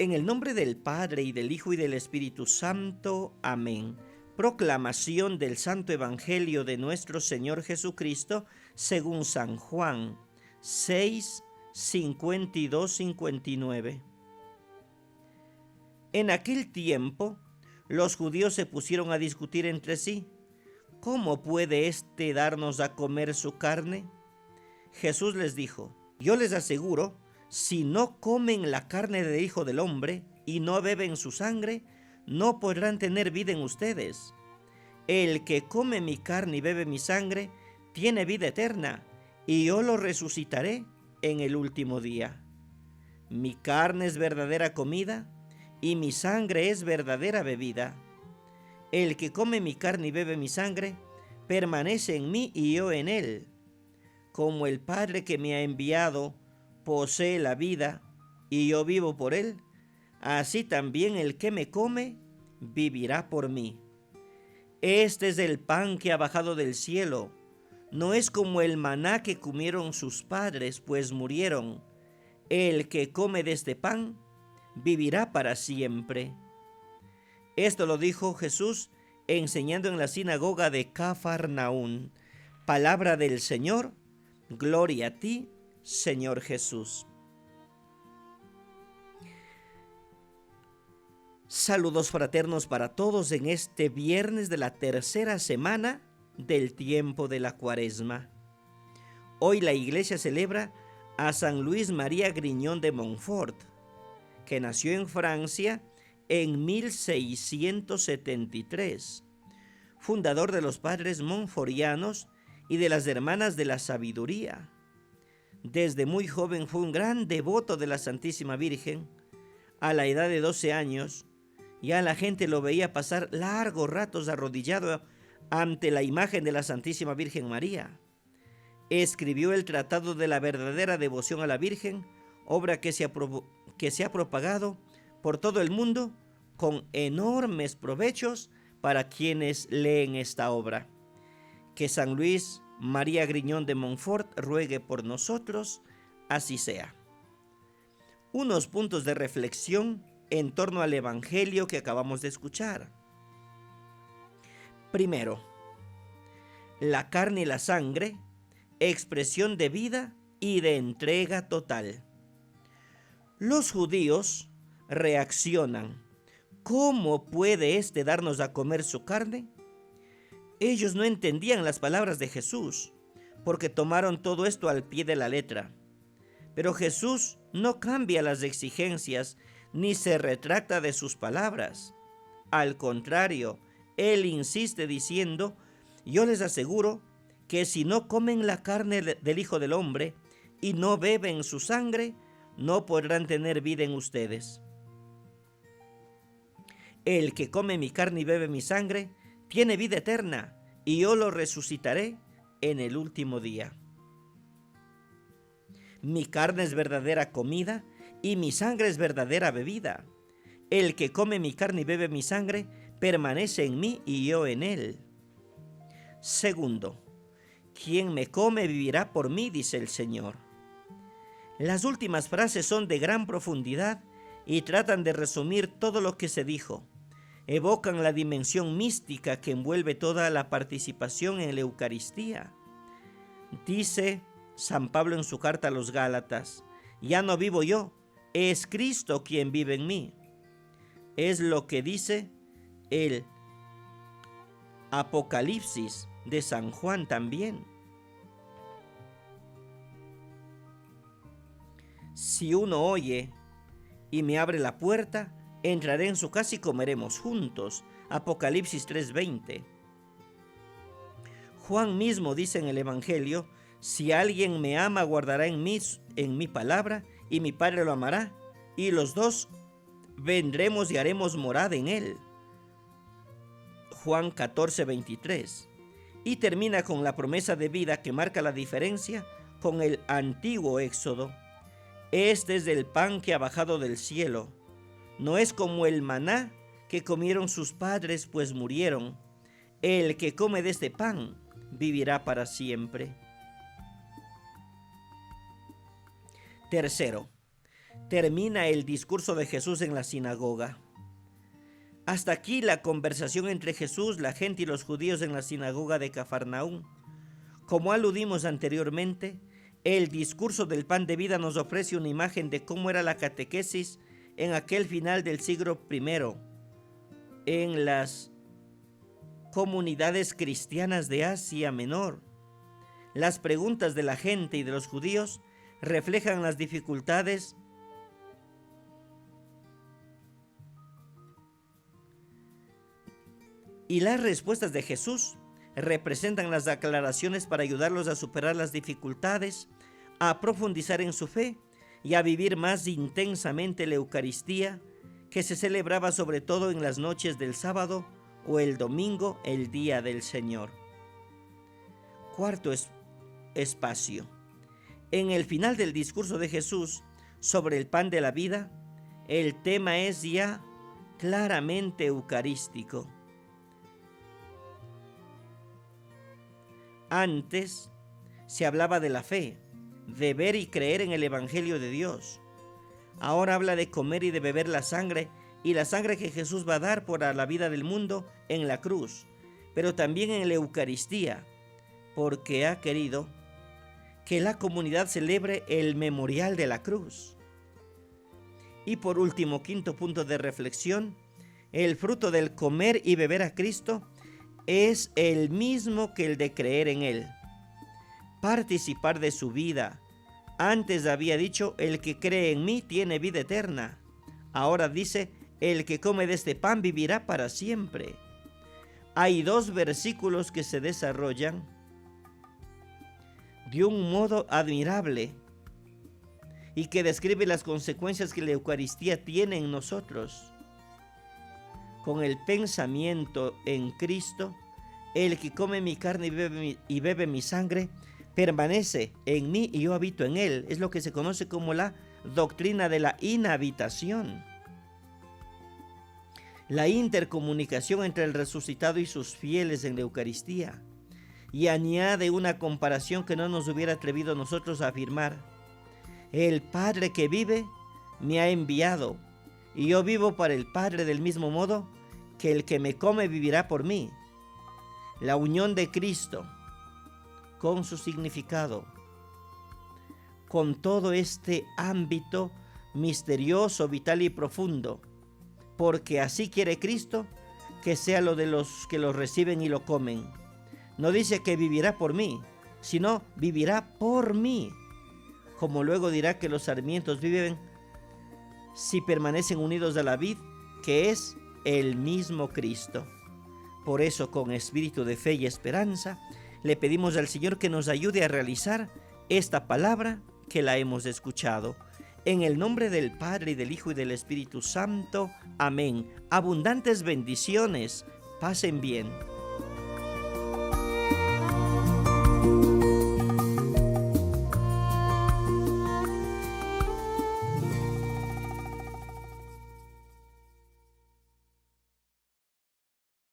En el nombre del Padre, y del Hijo, y del Espíritu Santo. Amén. Proclamación del Santo Evangelio de nuestro Señor Jesucristo según San Juan 6, 52-59. En aquel tiempo, los judíos se pusieron a discutir entre sí: ¿cómo puede éste darnos a comer su carne? Jesús les dijo: yo les aseguro, si no comen la carne del Hijo del Hombre y no beben su sangre, no podrán tener vida en ustedes. El que come mi carne y bebe mi sangre tiene vida eterna, y yo lo resucitaré en el último día. Mi carne es verdadera comida, y mi sangre es verdadera bebida. El que come mi carne y bebe mi sangre permanece en mí y yo en él. Como el Padre que me ha enviado posee la vida y yo vivo por él, así también el que me come vivirá por mí. Este es el pan que ha bajado del cielo. No es como el maná que comieron sus padres, pues murieron. El que come de este pan vivirá para siempre. Esto lo dijo Jesús enseñando en la sinagoga de Cafarnaún. Palabra del Señor. Gloria a ti, Señor Jesús. Saludos fraternos para todos en este viernes de la tercera semana del tiempo de la Cuaresma. Hoy la Iglesia celebra a San Luis María Grignon de Montfort, que nació en Francia en 1673, fundador de los padres montforianos y de las Hermanas de la Sabiduría. Desde muy joven fue un gran devoto de la Santísima Virgen. A la edad de 12 años, ya la gente lo veía pasar largos ratos arrodillado ante la imagen de la Santísima Virgen María. Escribió el Tratado de la verdadera devoción a la Virgen, obra que se ha propagado por todo el mundo con enormes provechos para quienes leen esta obra. Que San Luis María Grignon de Montfort ruegue por nosotros, así sea. Unos puntos de reflexión en torno al Evangelio que acabamos de escuchar. Primero, la carne y la sangre, expresión de vida y de entrega total. Los judíos reaccionan: ¿cómo puede éste darnos a comer su carne? Ellos no entendían las palabras de Jesús, porque tomaron todo esto al pie de la letra. Pero Jesús no cambia las exigencias ni se retracta de sus palabras. Al contrario, Él insiste diciendo: yo les aseguro que si no comen la carne del Hijo del Hombre y no beben su sangre, no podrán tener vida en ustedes. El que come mi carne y bebe mi sangre tiene vida eterna, y yo lo resucitaré en el último día. Mi carne es verdadera comida y mi sangre es verdadera bebida. El que come mi carne y bebe mi sangre permanece en mí y yo en él. Segundo, quien me come vivirá por mí, dice el Señor. Las últimas frases son de gran profundidad y tratan de resumir todo lo que se dijo. Evocan la dimensión mística que envuelve toda la participación en la Eucaristía. Dice San Pablo en su carta a los Gálatas: ya no vivo yo, es Cristo quien vive en mí. Es lo que dice el Apocalipsis de San Juan también. Si uno oye y me abre la puerta, entraré en su casa y comeremos juntos. Apocalipsis 3:20. Juan mismo dice en el Evangelio: si alguien me ama, guardará en mi palabra, y mi Padre lo amará, y los dos vendremos y haremos morada en él. Juan 14:23. Y termina con la promesa de vida que marca la diferencia con el antiguo Éxodo. Este es el pan que ha bajado del cielo. No es como el maná que comieron sus padres, pues murieron. El que come de este pan vivirá para siempre. Tercero, termina el discurso de Jesús en la sinagoga. Hasta aquí la conversación entre Jesús, la gente y los judíos en la sinagoga de Cafarnaúm. Como aludimos anteriormente, el discurso del pan de vida nos ofrece una imagen de cómo era la catequesis en aquel final del siglo I en las comunidades cristianas de Asia Menor. Las preguntas de la gente y de los judíos reflejan las dificultades y las respuestas de Jesús representan las aclaraciones para ayudarlos a superar las dificultades, a profundizar en su fe y a vivir más intensamente la Eucaristía, que se celebraba sobre todo en las noches del sábado o el domingo, el día del Señor. Cuarto espacio. En el final del discurso de Jesús sobre el pan de la vida, el tema es ya claramente eucarístico. Antes se hablaba de la fe, de ver y creer en el Evangelio de Dios. Ahora habla de comer y de beber la sangre, y la sangre que Jesús va a dar por la vida del mundo en la cruz, pero también en la Eucaristía, porque ha querido que la comunidad celebre el memorial de la cruz. Y por último, quinto punto de reflexión, el fruto del comer y beber a Cristo es el mismo que el de creer en Él, participar de su vida. Antes había dicho, el que cree en mí tiene vida eterna. Ahora dice, el que come de este pan vivirá para siempre. Hay dos versículos que se desarrollan de un modo admirable y que describe las consecuencias que la Eucaristía tiene en nosotros. Con el pensamiento en Cristo, el que come mi carne y bebe mi sangre, permanece en mí y yo habito en él. Es lo que se conoce como la doctrina de la inhabitación. La intercomunicación entre el resucitado y sus fieles en la Eucaristía. Y añade una comparación que no nos hubiera atrevido nosotros a afirmar. El Padre que vive me ha enviado, y yo vivo para el Padre del mismo modo que el que me come vivirá por mí. La unión de Cristo con su significado, con todo este ámbito misterioso, vital y profundo, porque así quiere Cristo que sea lo de los que lo reciben y lo comen. No dice que vivirá por mí, sino vivirá por mí, como luego dirá que los sarmientos viven si permanecen unidos a la vid, que es el mismo Cristo. Por eso, con espíritu de fe y esperanza, le pedimos al Señor que nos ayude a realizar esta palabra que la hemos escuchado. En el nombre del Padre, y del Hijo, y del Espíritu Santo. Amén. Abundantes bendiciones. Pasen bien.